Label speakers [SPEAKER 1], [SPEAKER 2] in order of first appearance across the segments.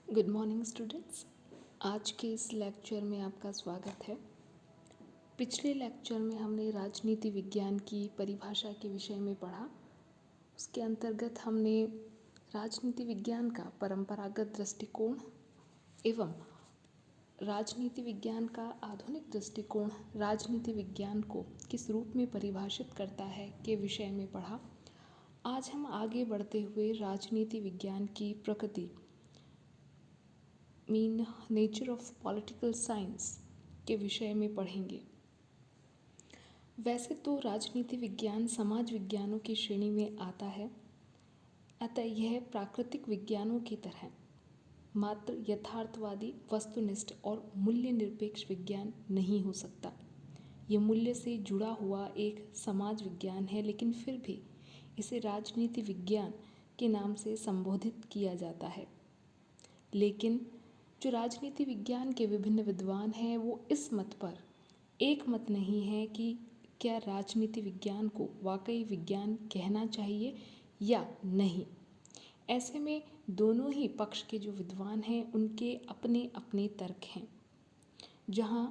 [SPEAKER 1] Good morning students. आज के इस लेक्चर में आपका स्वागत है। पिछले लेक्चर में हमने राजनीति विज्ञान की परिभाषा के विषय में पढ़ा। उसके अंतर्गत हमने राजनीति विज्ञान का परंपरागत दृष्टिकोण एवं राजनीति विज्ञान का आधुनिक दृष्टिकोण राजनीति विज्ञान को किस रूप में परिभाषित करता है के विषय में पढ़ा। आज हम आगे बढ़ते हुए राजनीति विज्ञान की प्रकृति नेचर ऑफ पॉलिटिकल साइंस के विषय में पढ़ेंगे। वैसे तो राजनीति विज्ञान समाज विज्ञानों की श्रेणी में आता है, अतः यह प्राकृतिक विज्ञानों की तरह मात्र यथार्थवादी, वस्तुनिष्ठ और मूल्य निरपेक्ष विज्ञान नहीं हो सकता। यह मूल्य से जुड़ा हुआ एक समाज विज्ञान है, लेकिन फिर भी इसे राजनीति विज्ञान के नाम से संबोधित किया जाता है। लेकिन जो राजनीति विज्ञान के विभिन्न विद्वान हैं वो इस मत पर एक मत नहीं है कि क्या राजनीति विज्ञान को वाकई विज्ञान कहना चाहिए या नहीं। ऐसे में दोनों ही पक्ष के जो विद्वान हैं उनके अपने अपने तर्क हैं। जहाँ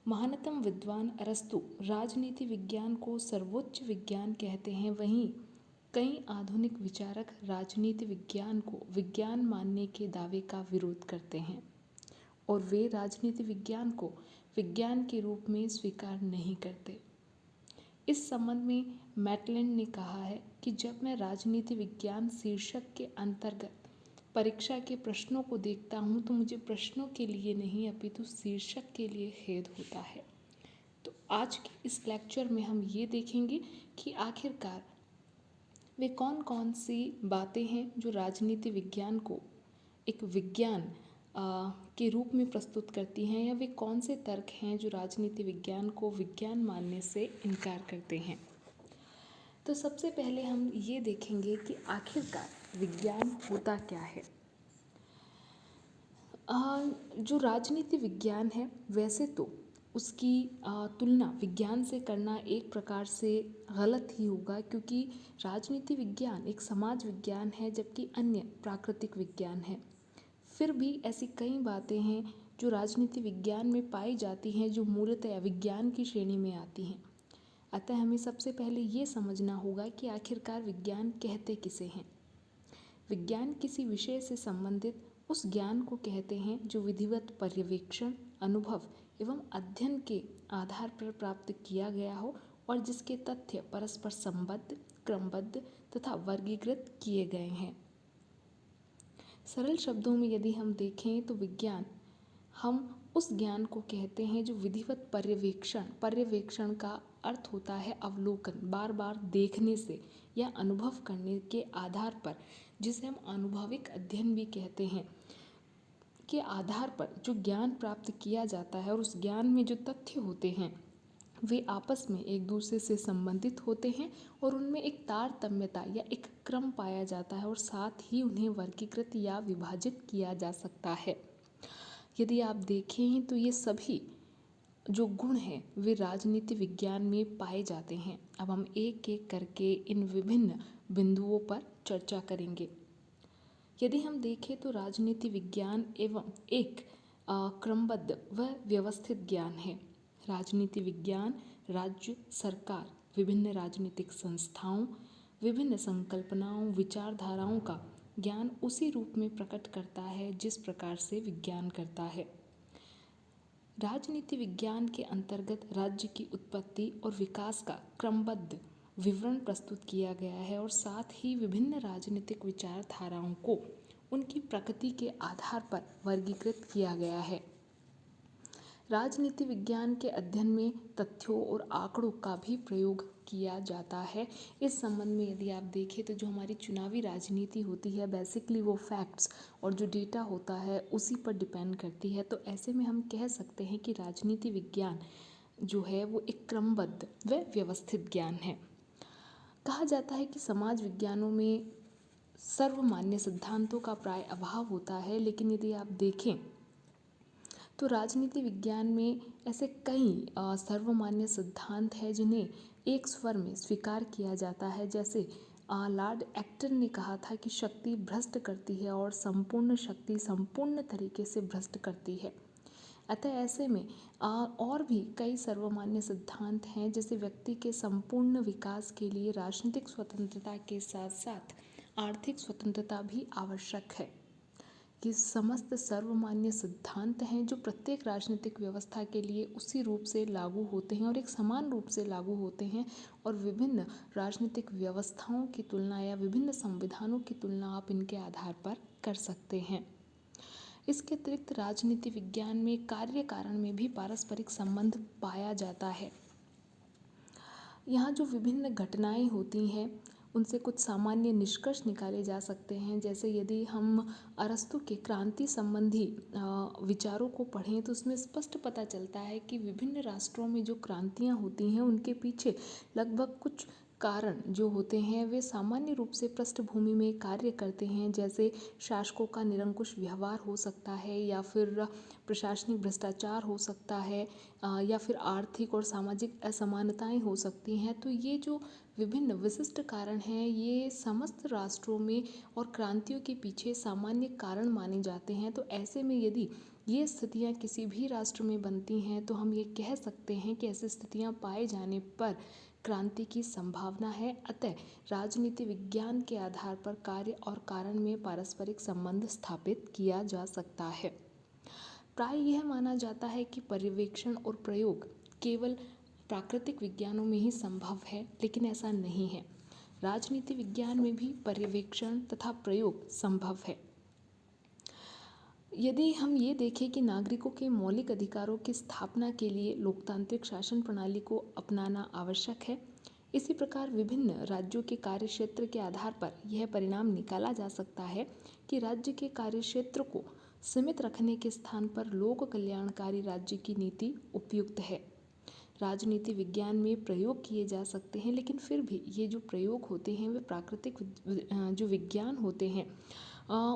[SPEAKER 1] महानतम विद्वान अरस्तु राजनीति विज्ञान को सर्वोच्च विज्ञान कहते हैं, वहीं कई आधुनिक विचारक राजनीति विज्ञान को विज्ञान मानने के दावे का विरोध करते हैं और वे राजनीति विज्ञान को विज्ञान के रूप में स्वीकार नहीं करते। इस संबंध में मैटलैंड ने कहा है कि जब मैं राजनीति विज्ञान शीर्षक के अंतर्गत परीक्षा के प्रश्नों को देखता हूँ तो मुझे प्रश्नों के लिए नहीं अपितु शीर्षक के लिए खेद होता है। तो आज के इस लेक्चर में हम ये देखेंगे कि आखिरकार वे कौन कौन सी बातें हैं जो राजनीति विज्ञान को एक विज्ञान के रूप में प्रस्तुत करती हैं, या वे कौन से तर्क हैं जो राजनीति विज्ञान को विज्ञान मानने से इनकार करते हैं। तो सबसे पहले हम ये देखेंगे कि आखिरकार विज्ञान होता क्या है। जो राजनीति विज्ञान है वैसे तो उसकी तुलना विज्ञान से करना एक प्रकार से गलत ही होगा, क्योंकि राजनीति विज्ञान एक समाज विज्ञान है जबकि अन्य प्राकृतिक विज्ञान है। फिर भी ऐसी कई बातें हैं जो राजनीति विज्ञान में पाई जाती हैं जो मूलतः विज्ञान की श्रेणी में आती हैं। अतः हमें सबसे पहले ये समझना होगा कि आखिरकार विज्ञान कहते किसे हैं। विज्ञान किसी विषय से संबंधित उस ज्ञान को कहते हैं जो विधिवत पर्यवेक्षण, अनुभव एवं अध्ययन के आधार पर प्राप्त किया गया हो और जिसके तथ्य परस्पर संबद्ध, क्रमबद्ध तथा वर्गीकृत किए गए हैं। सरल शब्दों में यदि हम देखें तो विज्ञान हम उस ज्ञान को कहते हैं जो विधिवत पर्यवेक्षण का अर्थ होता है अवलोकन, बार बार देखने से या अनुभव करने के आधार पर, जिसे हम अनुभविक अध्ययन भी कहते हैं, के आधार पर जो ज्ञान प्राप्त किया जाता है और उस ज्ञान में जो तथ्य होते हैं वे आपस में एक दूसरे से संबंधित होते हैं और उनमें एक तारतम्यता या एक क्रम पाया जाता है और साथ ही उन्हें वर्गीकृत या विभाजित किया जा सकता है। यदि आप देखें तो ये सभी जो गुण हैं वे राजनीति विज्ञान में पाए जाते हैं। अब हम एक एक करके इन विभिन्न बिंदुओं पर चर्चा करेंगे। यदि हम देखें तो राजनीति विज्ञान एवं एक क्रमबद्ध व व्यवस्थित ज्ञान है। राजनीति विज्ञान राज्य, सरकार, विभिन्न राजनीतिक संस्थाओं, विभिन्न संकल्पनाओं, विचारधाराओं का ज्ञान उसी रूप में प्रकट करता है जिस प्रकार से विज्ञान करता है। राजनीति विज्ञान के अंतर्गत राज्य की उत्पत्ति और विकास का क्रमबद्ध विवरण प्रस्तुत किया गया है और साथ ही विभिन्न राजनीतिक विचारधाराओं को उनकी प्रकृति के आधार पर वर्गीकृत किया गया है। राजनीति विज्ञान के अध्ययन में तथ्यों और आंकड़ों का भी प्रयोग किया जाता है। इस संबंध में यदि आप देखें तो जो हमारी चुनावी राजनीति होती है बेसिकली वो फैक्ट्स और जो डेटा होता है उसी पर डिपेंड करती है। तो ऐसे में हम कह सकते हैं कि राजनीति विज्ञान जो है वो एक क्रमबद्ध व व्यवस्थित ज्ञान है। कहा जाता है कि समाज विज्ञानों में सर्वमान्य सिद्धांतों का प्राय अभाव होता है, लेकिन यदि आप देखें तो राजनीति विज्ञान में ऐसे कई सर्वमान्य सिद्धांत हैं जिन्हें एक स्वर में स्वीकार किया जाता है। जैसे लॉर्ड एक्टन ने कहा था कि शक्ति भ्रष्ट करती है और संपूर्ण शक्ति संपूर्ण तरीके से भ्रष्ट करती है। अतः ऐसे में और भी कई सर्वमान्य सिद्धांत हैं, जैसे व्यक्ति के संपूर्ण विकास के लिए राजनीतिक स्वतंत्रता के साथ साथ आर्थिक स्वतंत्रता भी आवश्यक है। ये समस्त सर्वमान्य सिद्धांत हैं जो प्रत्येक राजनीतिक व्यवस्था के लिए उसी रूप से लागू होते हैं और एक समान रूप से लागू होते हैं, और विभिन्न राजनीतिक व्यवस्थाओं की तुलना या विभिन्न संविधानों की तुलना आप इनके आधार पर कर सकते हैं। इसके अतिरिक्त राजनीति विज्ञान में कार्य कारण में भी पारस्परिक संबंध पाया जाता है। यहाँ जो विभिन्न घटनाएं होती हैं उनसे कुछ सामान्य निष्कर्ष निकाले जा सकते हैं। जैसे यदि हम अरस्तु के क्रांति संबंधी विचारों को पढ़ें तो उसमें स्पष्ट पता चलता है कि विभिन्न राष्ट्रों में जो क्रांतियाँ होती हैं उनके पीछे लगभग कुछ कारण जो होते हैं वे सामान्य रूप से पृष्ठभूमि में कार्य करते हैं। जैसे शासकों का निरंकुश व्यवहार हो सकता है, या फिर प्रशासनिक भ्रष्टाचार हो सकता है, या फिर आर्थिक और सामाजिक असमानताएं हो सकती हैं। तो ये जो विभिन्न विशिष्ट कारण हैं ये समस्त राष्ट्रों में और क्रांतियों के पीछे सामान्य कारण माने जाते हैं। तो ऐसे में यदि ये स्थितियाँ किसी भी राष्ट्र में बनती हैं तो हम ये कह सकते हैं कि ऐसी स्थितियाँ पाए जाने पर क्रांति की संभावना है। अतः राजनीति विज्ञान के आधार पर कार्य और कारण में पारस्परिक संबंध स्थापित किया जा सकता है। प्राय यह माना जाता है कि पर्यवेक्षण और प्रयोग केवल प्राकृतिक विज्ञानों में ही संभव है, लेकिन ऐसा नहीं है। राजनीति विज्ञान में भी पर्यवेक्षण तथा प्रयोग संभव है। यदि हम ये देखें कि नागरिकों के मौलिक अधिकारों की स्थापना के लिए लोकतांत्रिक शासन प्रणाली को अपनाना आवश्यक है, इसी प्रकार विभिन्न राज्यों के कार्यक्षेत्र के आधार पर यह परिणाम निकाला जा सकता है कि राज्य के कार्यक्षेत्र को सीमित रखने के स्थान पर लोक कल्याणकारी राज्य की नीति उपयुक्त है। राजनीति विज्ञान में प्रयोग किए जा सकते हैं, लेकिन फिर भी ये जो प्रयोग होते हैं वे प्राकृतिक जो विज्ञान होते हैं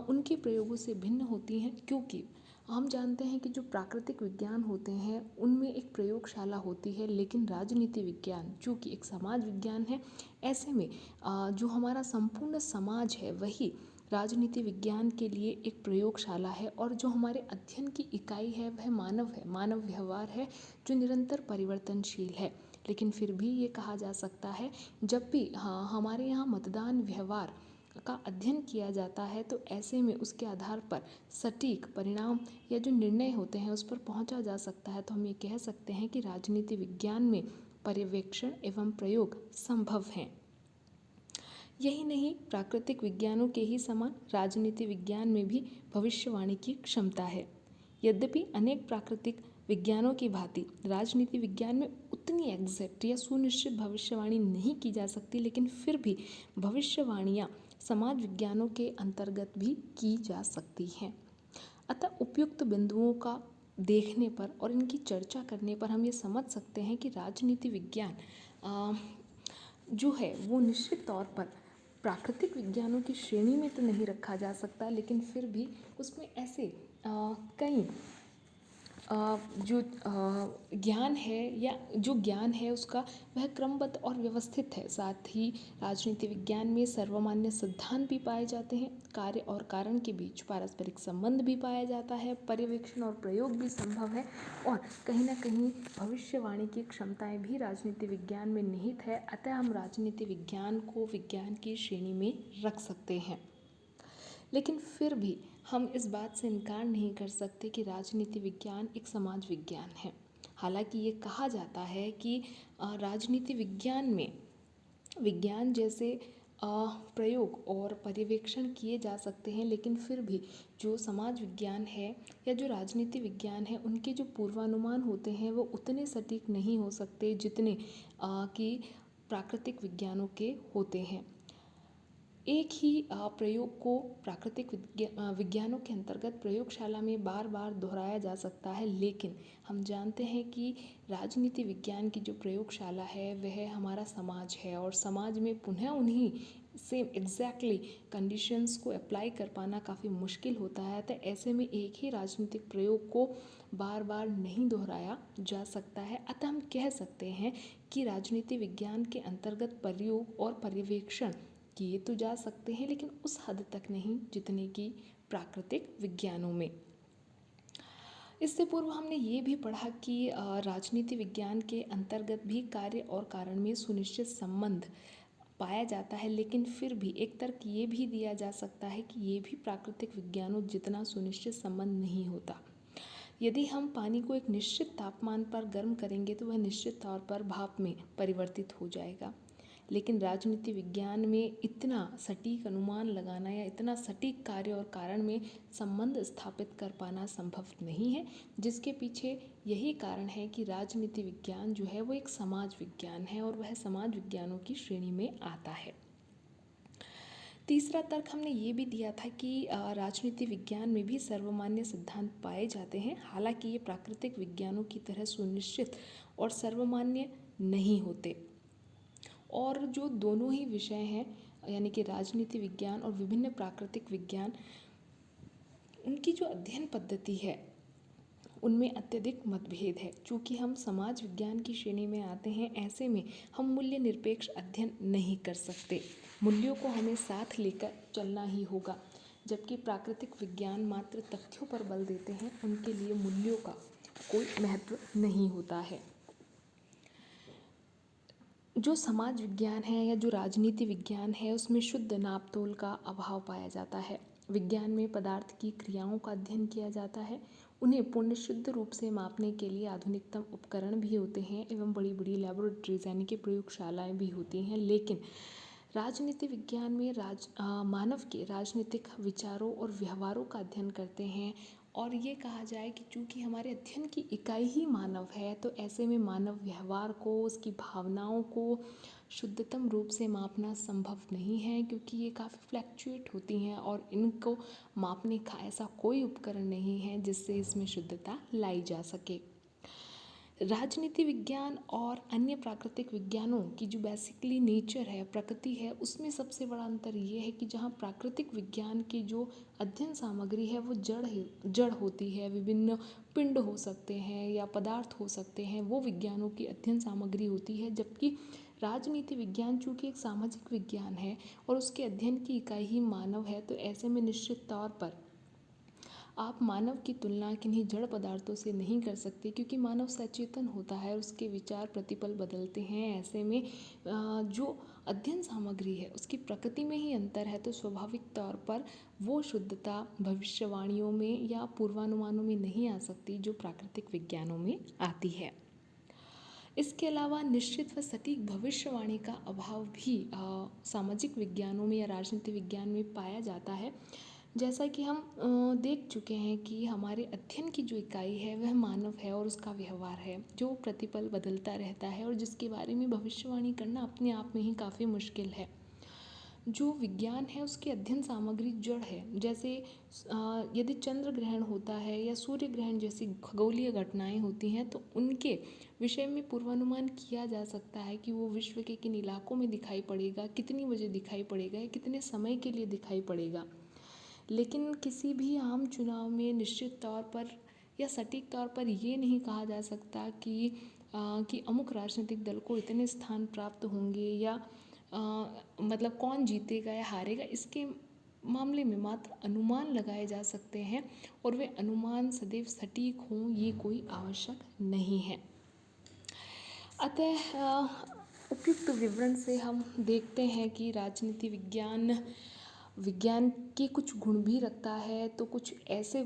[SPEAKER 1] उनके प्रयोगों से भिन्न होती हैं, क्योंकि हम जानते हैं कि जो प्राकृतिक विज्ञान होते हैं उनमें एक प्रयोगशाला होती है, लेकिन राजनीति विज्ञान जो कि एक समाज विज्ञान है, ऐसे में जो हमारा संपूर्ण समाज है वही राजनीति विज्ञान के लिए एक प्रयोगशाला है, और जो हमारे अध्ययन की इकाई है वह मानव है, मानव व्यवहार है जो निरंतर परिवर्तनशील है। लेकिन फिर भी ये कहा जा सकता है जब भी हमारे यहाँ मतदान व्यवहार का अध्ययन किया जाता है तो ऐसे में उसके आधार पर सटीक परिणाम या जो निर्णय होते हैं उस पर पहुंचा जा सकता है। तो हम ये कह सकते हैं कि राजनीति विज्ञान में पर्यवेक्षण एवं प्रयोग संभव हैं। यही नहीं, प्राकृतिक विज्ञानों के ही समान राजनीति विज्ञान में भी भविष्यवाणी की क्षमता है। यद्यपि अनेक प्राकृतिक विज्ञानों की भांति राजनीति विज्ञान में उतनी एग्जैक्ट या सुनिश्चित भविष्यवाणी नहीं की जा सकती, लेकिन फिर भी भविष्यवाणियाँ समाज विज्ञानों के अंतर्गत भी की जा सकती हैं। अतः उपयुक्त बिंदुओं का देखने पर और इनकी चर्चा करने पर हम ये समझ सकते हैं कि राजनीति विज्ञान जो है वो निश्चित तौर पर प्राकृतिक विज्ञानों की श्रेणी में तो नहीं रखा जा सकता, लेकिन फिर भी उसमें ऐसे कई जो ज्ञान है या जो ज्ञान है उसका वह क्रमबद्ध और व्यवस्थित है। साथ ही राजनीति विज्ञान में सर्वमान्य सिद्धांत भी पाए जाते हैं, कार्य और कारण के बीच पारस्परिक संबंध भी पाया जाता है, पर्यवेक्षण और प्रयोग भी संभव है, और कहीं ना कहीं भविष्यवाणी की क्षमताएं भी राजनीति विज्ञान में निहित है। अतः हम राजनीति विज्ञान को विज्ञान की श्रेणी में रख सकते हैं। लेकिन फिर भी हम इस बात से इनकार नहीं कर सकते कि राजनीति विज्ञान एक समाज विज्ञान है। हालांकि ये कहा जाता है कि राजनीति विज्ञान में विज्ञान जैसे प्रयोग और पर्यवेक्षण किए जा सकते हैं, लेकिन फिर भी जो समाज विज्ञान है या जो राजनीति विज्ञान है उनके जो पूर्वानुमान होते हैं वो उतने सटीक नहीं हो सकते जितने कि प्राकृतिक विज्ञानों के होते हैं। एक ही प्रयोग को प्राकृतिक विज्ञानों के अंतर्गत प्रयोगशाला में बार बार दोहराया जा सकता है, लेकिन हम जानते हैं कि राजनीति विज्ञान की जो प्रयोगशाला है वह हमारा समाज है, और समाज में पुनः उन्हीं सेम एग्जैक्टली कंडीशंस को अप्लाई कर पाना काफ़ी मुश्किल होता है। तो ऐसे में एक ही राजनीतिक प्रयोग को बार बार नहीं दोहराया जा सकता है। अतः हम कह सकते हैं कि राजनीति विज्ञान के अंतर्गत प्रयोग और पर्यवेक्षण किए तो जा सकते हैं, लेकिन उस हद तक नहीं जितने कि प्राकृतिक विज्ञानों में। इससे पूर्व हमने ये भी पढ़ा कि राजनीति विज्ञान के अंतर्गत भी कार्य और कारण में सुनिश्चित संबंध पाया जाता है, लेकिन फिर भी एक तर्क ये भी दिया जा सकता है कि ये भी प्राकृतिक विज्ञानों जितना सुनिश्चित संबंध नहीं होता। यदि हम पानी को एक निश्चित तापमान पर गर्म करेंगे तो वह निश्चित तौर पर भाप में परिवर्तित हो जाएगा, लेकिन राजनीति विज्ञान में इतना सटीक अनुमान लगाना या इतना सटीक कार्य और कारण में संबंध स्थापित कर पाना संभव नहीं है, जिसके पीछे यही कारण है कि राजनीति विज्ञान जो है वो एक समाज विज्ञान है और वह समाज विज्ञानों की श्रेणी में आता है। तीसरा तर्क हमने ये भी दिया था कि राजनीति विज्ञान में भी सर्वमान्य सिद्धांत पाए जाते हैं, हालांकि ये प्राकृतिक विज्ञानों की तरह सुनिश्चित और सर्वमान्य नहीं होते। और जो दोनों ही विषय हैं, यानी कि राजनीति विज्ञान और विभिन्न प्राकृतिक विज्ञान, उनकी जो अध्ययन पद्धति है उनमें अत्यधिक मतभेद है। चूँकि हम समाज विज्ञान की श्रेणी में आते हैं, ऐसे में हम मूल्य निरपेक्ष अध्ययन नहीं कर सकते, मूल्यों को हमें साथ लेकर चलना ही होगा। जबकि प्राकृतिक विज्ञान मात्र तथ्यों पर बल देते हैं, उनके लिए मूल्यों का कोई महत्व नहीं होता है। जो समाज विज्ञान है या जो राजनीति विज्ञान है उसमें शुद्ध नापतोल का अभाव पाया जाता है। विज्ञान में पदार्थ की क्रियाओं का अध्ययन किया जाता है, उन्हें पूर्ण शुद्ध रूप से मापने के लिए आधुनिकतम उपकरण भी होते हैं एवं बड़ी बड़ी लैबोरेटरीज यानी कि प्रयोगशालाएं भी होती हैं। लेकिन राजनीति विज्ञान में मानव के राजनीतिक विचारों और व्यवहारों का अध्ययन करते हैं, और ये कहा जाए कि चूँकि हमारे अध्ययन की इकाई ही मानव है, तो ऐसे में मानव व्यवहार को, उसकी भावनाओं को शुद्धतम रूप से मापना संभव नहीं है, क्योंकि ये काफ़ी फ्लैक्चुएट होती हैं और इनको मापने का ऐसा कोई उपकरण नहीं है जिससे इसमें शुद्धता लाई जा सके। राजनीति विज्ञान और अन्य प्राकृतिक विज्ञानों की जो बेसिकली नेचर है, प्रकृति है, उसमें सबसे बड़ा अंतर ये है कि जहाँ प्राकृतिक विज्ञान की जो अध्ययन सामग्री है वो जड़ होती है, विभिन्न पिंड हो सकते हैं या पदार्थ हो सकते हैं, वो विज्ञानों की अध्ययन सामग्री होती है। जबकि राजनीति विज्ञान चूँकि एक सामाजिक विज्ञान है और उसके अध्ययन की इकाई ही मानव है, तो ऐसे में निश्चित तौर पर आप मानव की तुलना किन्हीं जड़ पदार्थों से नहीं कर सकते, क्योंकि मानव सचेतन होता है, उसके विचार प्रतिपल बदलते हैं। ऐसे में जो अध्ययन सामग्री है उसकी प्रकृति में ही अंतर है, तो स्वाभाविक तौर पर वो शुद्धता भविष्यवाणियों में या पूर्वानुमानों में नहीं आ सकती जो प्राकृतिक विज्ञानों में आती है। इसके अलावा निश्चित व सटीक भविष्यवाणी का अभाव भी सामाजिक विज्ञानों में या राजनीति विज्ञान में पाया जाता है। जैसा कि हम देख चुके हैं कि हमारे अध्ययन की जो इकाई है वह मानव है और उसका व्यवहार है, जो प्रतिपल बदलता रहता है और जिसके बारे में भविष्यवाणी करना अपने आप में ही काफ़ी मुश्किल है। जो विज्ञान है उसकी अध्ययन सामग्री जड़ है, जैसे यदि चंद्र ग्रहण होता है या सूर्य ग्रहण जैसी खगोलीय घटनाएं होती हैं, तो उनके विषय में पूर्वानुमान किया जा सकता है कि वो विश्व के किन इलाकों में दिखाई पड़ेगा, कितनी बजे दिखाई पड़ेगा या कितने समय के लिए दिखाई पड़ेगा। लेकिन किसी भी आम चुनाव में निश्चित तौर पर या सटीक तौर पर ये नहीं कहा जा सकता कि अमुक राजनीतिक दल को इतने स्थान प्राप्त होंगे या मतलब कौन जीतेगा या हारेगा। इसके मामले में मात्र अनुमान लगाए जा सकते हैं और वे अनुमान सदैव सटीक हों ये कोई आवश्यक नहीं है। अतः उपयुक्त विवरण से हम देखते हैं कि राजनीति विज्ञान के कुछ गुण भी रखता है, तो कुछ ऐसे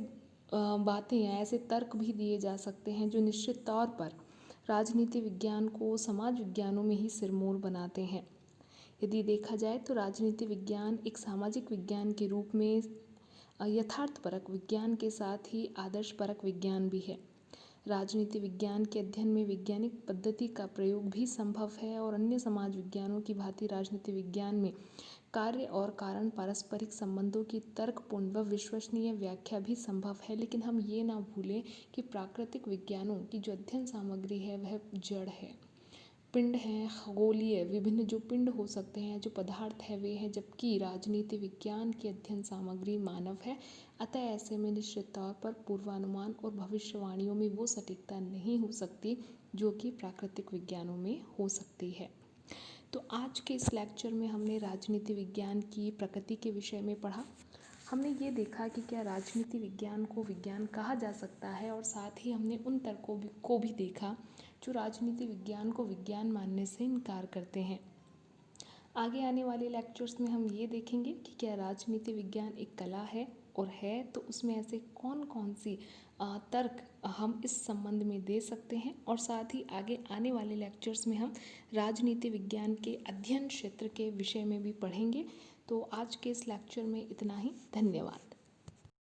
[SPEAKER 1] बातें या ऐसे तर्क भी दिए जा सकते हैं जो निश्चित तौर पर राजनीति विज्ञान को समाज विज्ञानों में ही सिरमौर बनाते हैं। यदि देखा जाए तो राजनीति विज्ञान एक सामाजिक विज्ञान के रूप में यथार्थपरक विज्ञान के साथ ही आदर्शपरक विज्ञान भी है। राजनीति विज्ञान के अध्ययन में वैज्ञानिक पद्धति का प्रयोग भी संभव है और अन्य समाज विज्ञानों की भांति राजनीति विज्ञान में कार्य और कारण पारस्परिक संबंधों की तर्कपूर्ण व विश्वसनीय व्याख्या भी संभव है। लेकिन हम ये ना भूलें कि प्राकृतिक विज्ञानों की जो अध्ययन सामग्री है वह जड़ है, पिंड हैं, खगोलीय विभिन्न जो पिंड हो सकते हैं, जो पदार्थ है वे हैं, जबकि राजनीति विज्ञान की अध्ययन सामग्री मानव है। अतः ऐसे में निश्चित तौर पर पूर्वानुमान और भविष्यवाणियों में वो सटीकता नहीं हो सकती जो कि प्राकृतिक विज्ञानों में हो सकती है। तो आज के इस लेक्चर में हमने राजनीति विज्ञान की प्रकृति के विषय में पढ़ा। हमने ये देखा कि क्या राजनीति विज्ञान को विज्ञान कहा जा सकता है, और साथ ही हमने उन तर्कों को भी देखा जो राजनीति विज्ञान को विज्ञान मानने से इनकार करते हैं। आगे आने वाले लेक्चर्स में हम ये देखेंगे कि क्या राजनीति विज्ञान एक कला है, और है तो उसमें ऐसे कौन कौन सी तर्क हम इस संबंध में दे सकते हैं, और साथ ही आगे आने वाले लेक्चर्स में हम राजनीति विज्ञान के अध्ययन क्षेत्र के विषय में भी पढ़ेंगे। तो आज के इस लेक्चर में इतना ही। धन्यवाद।